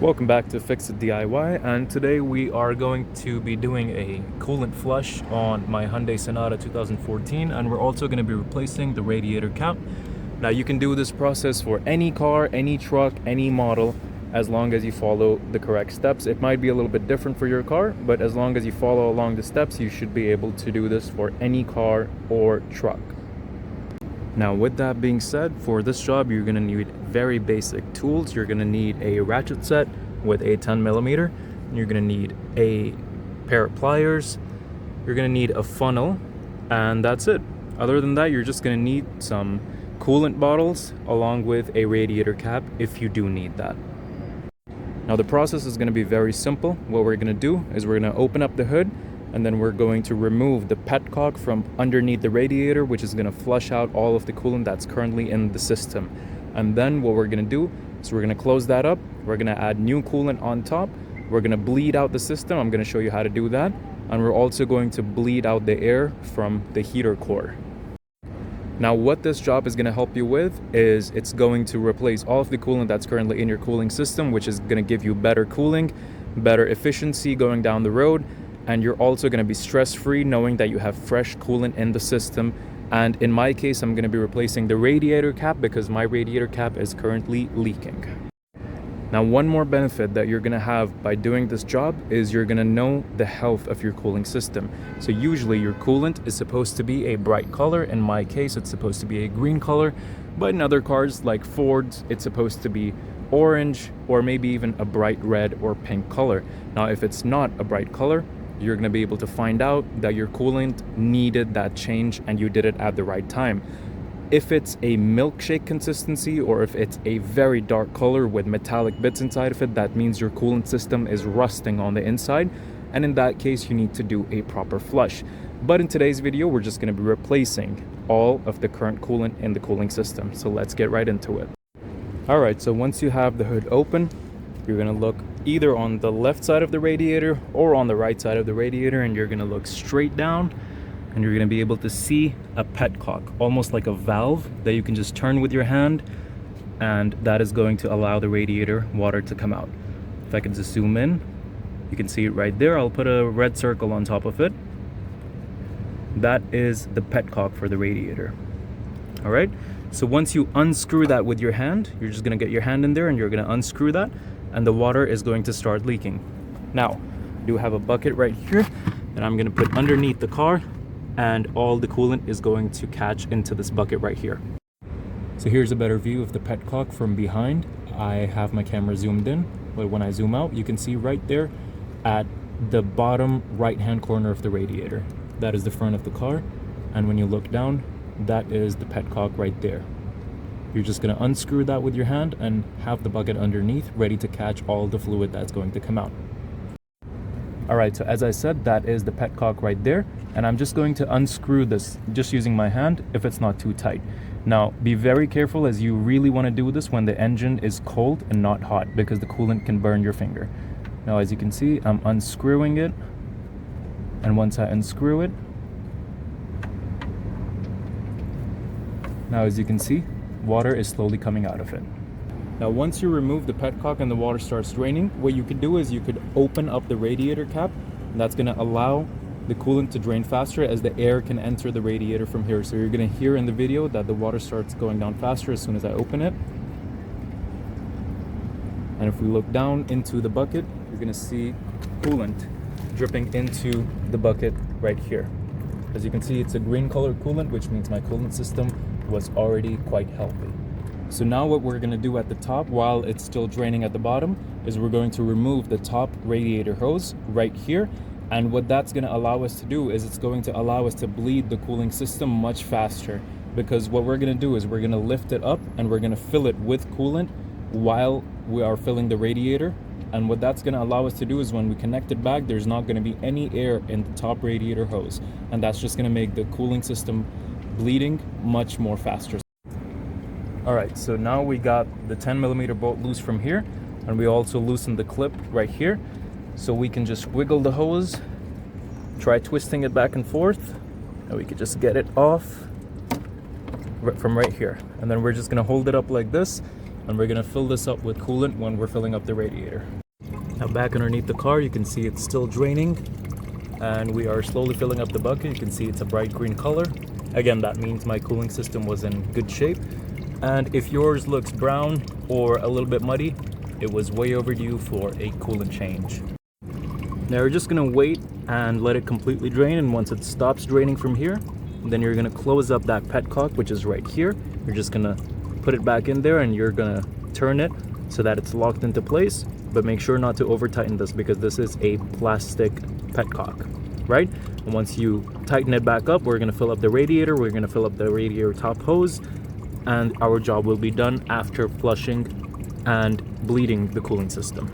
Welcome back to Fix It DIY, and today we are going to be doing a coolant flush on my Hyundai Sonata 2014, and we're also going to be replacing the radiator cap. Now you can do this process for any car, any truck, any model, as long as you follow the correct steps. It might be a little bit different for your car, but as long as you follow along the steps, you should be able to do this for any car or truck. Now with that being said, for this job you're going to need very basic tools. You're going to need a ratchet set with a 10mm. You're going to need a pair of pliers. You're going to need a funnel, and that's it. Other than that, you're just going to need some coolant bottles along with a radiator cap if you do need that. Now the process is going to be very simple. What we're going to do is we're going to open up the hood, and then we're going to remove the petcock from underneath the radiator, which is going to flush out all of the coolant that's currently in the system. And then what we're going to do is we're going to close that up. We're going to add new coolant on top. We're going to bleed out the system. I'm going to show you how to do that. And we're also going to bleed out the air from the heater core. Now what this job is going to help you with is it's going to replace all of the coolant that's currently in your cooling system, which is going to give you better cooling, better efficiency going down the road. And you're also going to be stress-free knowing that you have fresh coolant in the system. And in my case, I'm going to be replacing the radiator cap because my radiator cap is currently leaking. Now, one more benefit that you're going to have by doing this job is you're going to know the health of your cooling system. So usually your coolant is supposed to be a bright color. In my case, it's supposed to be a green color. But in other cars like Ford's, it's supposed to be orange or maybe even a bright red or pink color. Now, if it's not a bright color, you're going to be able to find out that your coolant needed that change and you did it at the right time. If it's a milkshake consistency or if it's a very dark color with metallic bits inside of it, that means your coolant system is rusting on the inside, and in that case you need to do a proper flush. But in today's video we're just going to be replacing all of the current coolant in the cooling system, so let's get right into it. Alright, so once you have the hood open, you're going to look either on the left side of the radiator or on the right side of the radiator, and you're going to look straight down, and you're going to be able to see a petcock, almost like a valve that you can just turn with your hand, and that is going to allow the radiator water to come out. If I can just zoom in, you can see it right there. I'll put a red circle on top of it. That is the petcock for the radiator. Alright, so once you unscrew that with your hand, you're just going to get your hand in there and you're going to unscrew that, and the water is going to start leaking. Now, I do have a bucket right here that I'm going to put underneath the car, and all the coolant is going to catch into this bucket right here. So here's a better view of the petcock from behind. I have my camera zoomed in, but when I zoom out, you can see right there at the bottom right-hand corner of the radiator. That is the front of the car, and when you look down, that is the petcock right there. You're just going to unscrew that with your hand and have the bucket underneath ready to catch all the fluid that's going to come out. Alright, so as I said, that is the petcock right there, and I'm just going to unscrew this just using my hand if it's not too tight. Now, be very careful, as you really want to do this when the engine is cold and not hot, because the coolant can burn your finger. Now, as you can see, I'm unscrewing it, and once I unscrew it, now as you can see, water is slowly coming out of it. Now once you remove the petcock and the water starts draining, what you could do is you could open up the radiator cap, and that's going to allow the coolant to drain faster as the air can enter the radiator from here. So you're going to hear in the video that the water starts going down faster as soon as I open it. And if we look down into the bucket, you're going to see coolant dripping into the bucket right here. As you can see, it's a green colored coolant, which means my coolant system was already quite healthy. So now what we're going to do at the top while it's still draining at the bottom is we're going to remove the top radiator hose right here, and what that's going to allow us to do is it's going to allow us to bleed the cooling system much faster, because what we're going to do is we're going to lift it up and we're going to fill it with coolant while we are filling the radiator. And what that's going to allow us to do is when we connect it back, there's not going to be any air in the top radiator hose, and that's just going to make the cooling system bleeding much more faster. Alright, so now we got the 10mm bolt loose from here, and we also loosened the clip right here, so we can just wiggle the hose, try twisting it back and forth, and we can just get it off from right here. And then we're just going to hold it up like this, and we're gonna fill this up with coolant when we're filling up the radiator. Now back underneath the car, you can see it's still draining, and we are slowly filling up the bucket. You can see it's a bright green color. Again, that means my cooling system was in good shape. And if yours looks brown or a little bit muddy, it was way overdue for a coolant change. Now we're just gonna wait and let it completely drain, and once it stops draining from here, then you're gonna close up that petcock, which is right here. You're just gonna put it back in there, and you're gonna turn it so that it's locked into place, but make sure not to over tighten this because this is a plastic petcock, right? And once you tighten it back up, we're gonna fill up the radiator, we're gonna fill up the radiator top hose, and our job will be done after flushing and bleeding the cooling system.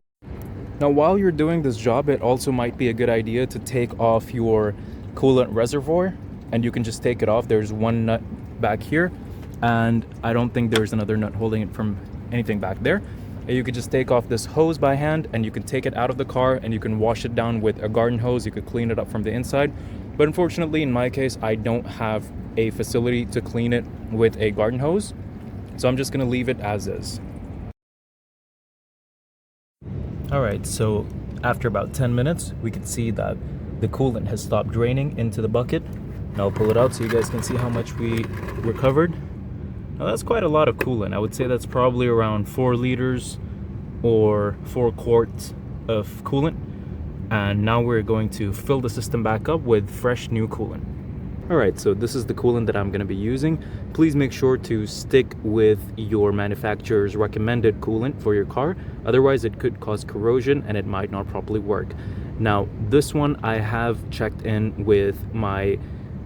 Now while you're doing this job, it also might be a good idea to take off your coolant reservoir, and you can just take it off. There's one nut back here, and I don't think there's another nut holding it from anything back there. You could just take off this hose by hand, and you can take it out of the car and you can wash it down with a garden hose. You could clean it up from the inside, but unfortunately in my case I don't have a facility to clean it with a garden hose, so I'm just gonna leave it as is. Alright, so after about 10 minutes we can see that the coolant has stopped draining into the bucket. Now I'll pull it out so you guys can see how much we recovered. Now that's quite a lot of coolant. I would say that's probably around 4 liters or 4 quarts of coolant. And now we're going to fill the system back up with fresh new coolant. Alright, so this is the coolant that I'm going to be using. Please make sure to stick with your manufacturer's recommended coolant for your car. Otherwise it could cause corrosion and it might not properly work. Now this one I have checked in with my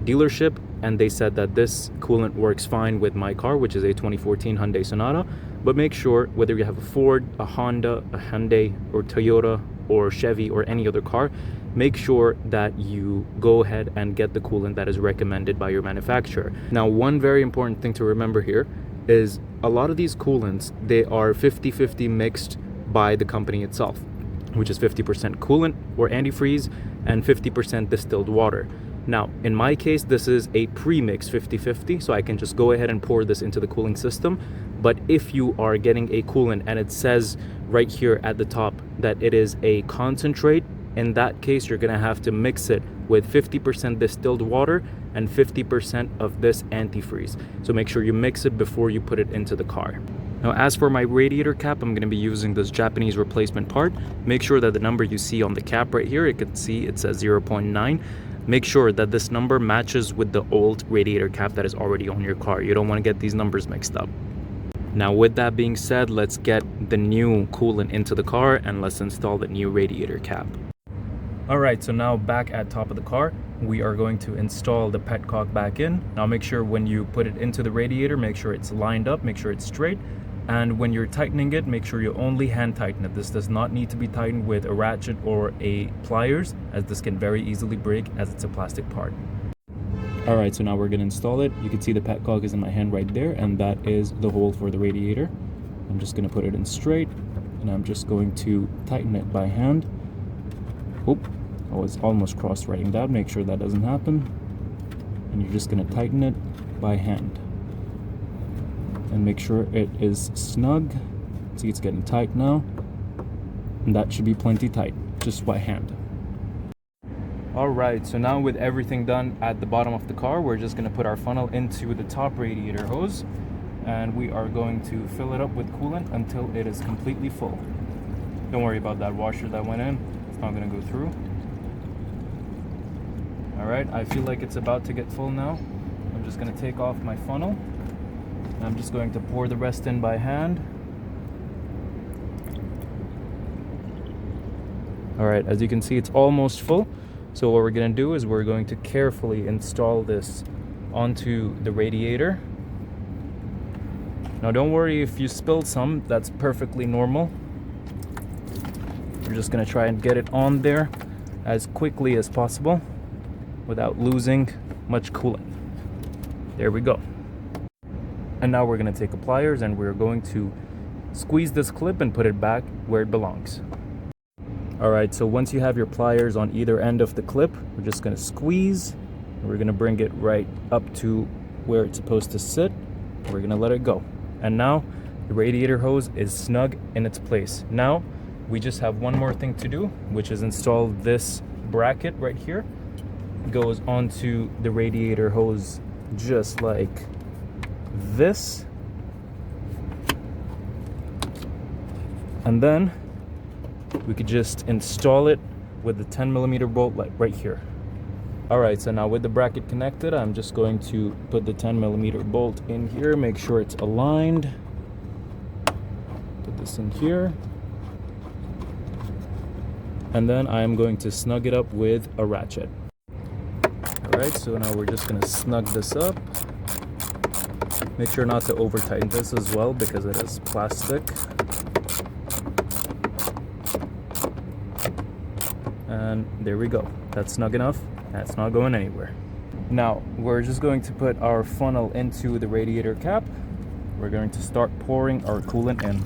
dealership, and they said that this coolant works fine with my car, which is a 2014 Hyundai Sonata. But make sure, whether you have a Ford, a Honda, a Hyundai, or Toyota, or Chevy, or any other car, make sure that you go ahead and get the coolant that is recommended by your manufacturer. Now, one very important thing to remember here is a lot of these coolants, they are 50-50 mixed by the company itself, which is 50% coolant or antifreeze and 50% distilled water. Now, in my case, this is a pre-mix 50-50, so I can just go ahead and pour this into the cooling system. But if you are getting a coolant and it says right here at the top that it is a concentrate, in that case, you're gonna have to mix it with 50% distilled water and 50% of this antifreeze. So make sure you mix it before you put it into the car. Now, as for my radiator cap, I'm gonna be using this Japanese replacement part. Make sure that the number you see on the cap right here, you can see it says 0.9. Make sure that this number matches with the old radiator cap that is already on your car. You don't want to get these numbers mixed up. Now, with that being said, let's get the new coolant into the car and let's install the new radiator cap. Alright, so now back at top of the car, we are going to install the petcock back in. Now make sure when you put it into the radiator, make sure it's lined up, make sure it's straight. And when you're tightening it, make sure you only hand tighten it. This does not need to be tightened with a ratchet or a pliers, as this can very easily break as it's a plastic part. Alright, so now we're going to install it. You can see the petcock is in my hand right there, and that is the hole for the radiator. I'm just going to put it in straight, and I'm just going to tighten it by hand. Oh, it's almost cross-threading that. Make sure that doesn't happen. And you're just going to tighten it by hand. And make sure it is snug. See, it's getting tight now, and that should be plenty tight, just by hand. Alright, so now with everything done at the bottom of the car, we're just going to put our funnel into the top radiator hose, and we are going to fill it up with coolant until it is completely full. Don't worry about that washer that went in, it's not going to go through. Alright, I feel like it's about to get full now. I'm just going to take off my funnel. I'm just going to pour the rest in by hand. Alright, as you can see, it's almost full. So what we're going to do is we're going to carefully install this onto the radiator. Now don't worry if you spill some, that's perfectly normal. We're just going to try and get it on there as quickly as possible without losing much coolant. There we go. And now we're going to take a pliers and we're going to squeeze this clip and put it back where it belongs. Alright, so once you have your pliers on either end of the clip, we're just going to squeeze. And we're going to bring it right up to where it's supposed to sit. We're going to let it go. And now The radiator hose is snug in its place. Now, we just have one more thing to do, which is install this bracket right here. It goes onto the radiator hose just like this. And then we could just install it with the 10mm bolt like right here. Alright, so now with the bracket connected, I'm just going to put the 10mm bolt in here, make sure it's aligned. Put this in here. And then I'm going to snug it up with a ratchet. Alright, so now we're just going to snug this up. Make sure not to over tighten this as well because it is plastic. And there we go. That's snug enough. That's not going anywhere. Now, we're just going to put our funnel into the radiator cap. We're going to start pouring our coolant in.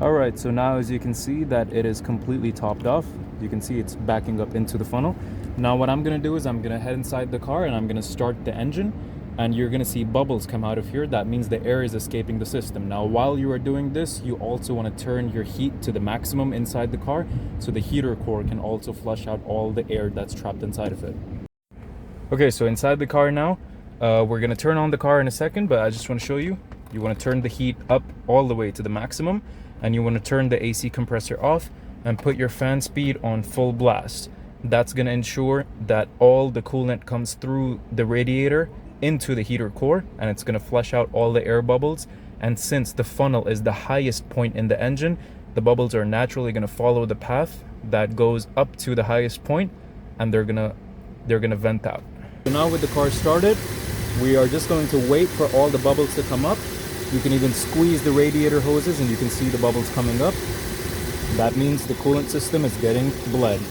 Alright, so now as you can see that it is completely topped off. You can see it's backing up into the funnel. Now what I'm going to do is I'm going to head inside the car and I'm going to start the engine. And you're going to see bubbles come out of here. That means the air is escaping the system. Now, while you are doing this, you also want to turn your heat to the maximum inside the car, so the heater core can also flush out all the air that's trapped inside of it. Okay, so inside the car now, we're going to turn on the car in a second, but I just want to show you. You want to turn the heat up all the way to the maximum, and you want to turn the AC compressor off and put your fan speed on full blast. That's going to ensure that all the coolant comes through the radiator into the heater core, and it's going to flush out all the air bubbles. And since the funnel is the highest point in the engine, the bubbles are naturally going to follow the path that goes up to the highest point, and they're gonna vent out. So now with the car started, we are just going to wait for all the bubbles to come up. You can even squeeze the radiator hoses and you can see the bubbles coming up. That means the coolant system is getting bled.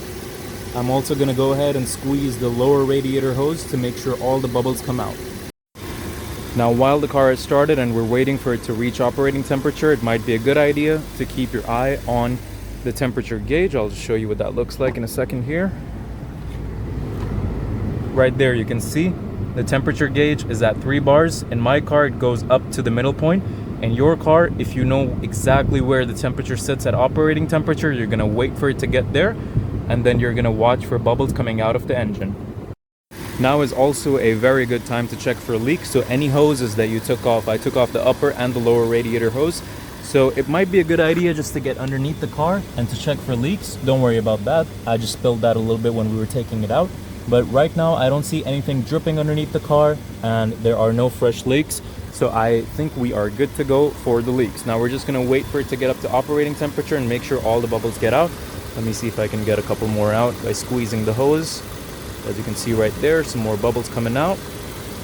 I'm also going to go ahead and squeeze the lower radiator hose to make sure all the bubbles come out. Now, while the car is started and we're waiting for it to reach operating temperature, it might be a good idea to keep your eye on the temperature gauge. I'll just show you what that looks like in a second here. Right there, you can see the temperature gauge is at 3 bars. In my car, it goes up to the middle point. In your car, if you know exactly where the temperature sits at operating temperature, you're going to wait for it to get there, and then you're going to watch for bubbles coming out of the engine. Now is also a very good time to check for leaks. So any hoses that you took off, I took off the upper and the lower radiator hose. So it might be a good idea just to get underneath the car and to check for leaks. Don't worry about that. I just spilled that a little bit when we were taking it out. But right now I don't see anything dripping underneath the car and there are no fresh leaks. So I think we are good to go for the leaks. Now we're just going to wait for it to get up to operating temperature and make sure all the bubbles get out. Let me see if I can get a couple more out by squeezing the hose. As you can see right there, some more bubbles coming out.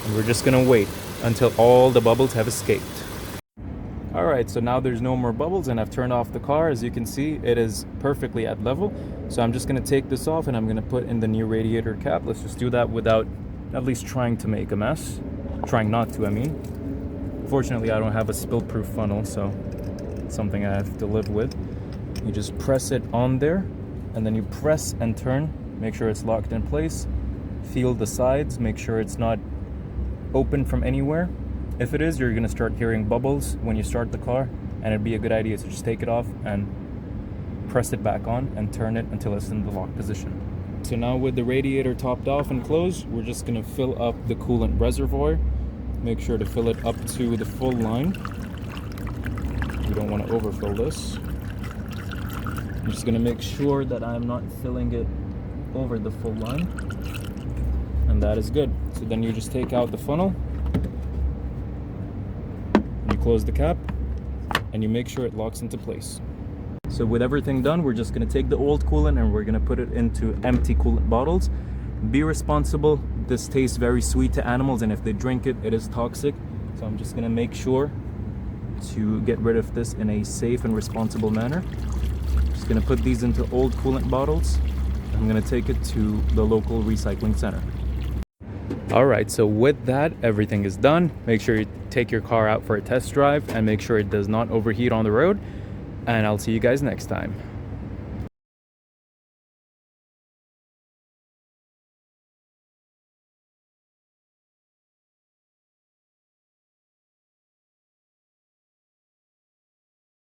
And we're just going to wait until all the bubbles have escaped. Alright, so now there's no more bubbles and I've turned off the car. As you can see, it is perfectly at level. So I'm just going to take this off and I'm going to put in the new radiator cap. Let's just do that without at least trying to make a mess. Trying not to, I mean. Fortunately, I don't have a spill-proof funnel, so it's something I have to live with. You just press it on there and then you press and turn. Make sure it's locked in place. Feel the sides, make sure it's not open from anywhere. If it is, you're going to start hearing bubbles when you start the car, and it'd be a good idea to just take it off and press it back on and turn it until it's in the lock position. So now with the radiator topped off and closed, we're just going to fill up the coolant reservoir. Make sure to fill it up to the full line. You don't want to overfill this. I'm just going to make sure that I'm not filling it over the full line, and that is good. So then you just take out the funnel, you close the cap, and you make sure it locks into place. So with everything done, we're just going to take the old coolant and we're going to put it into empty coolant bottles. Be responsible. This tastes very sweet to animals, and if they drink it, it is toxic. So I'm just going to make sure to get rid of this in a safe and responsible manner. Just going to put these into old coolant bottles. I'm going to take it to the local recycling center. Alright, so with that, everything is done. Make sure you take your car out for a test drive and make sure it does not overheat on the road. And I'll see you guys next time.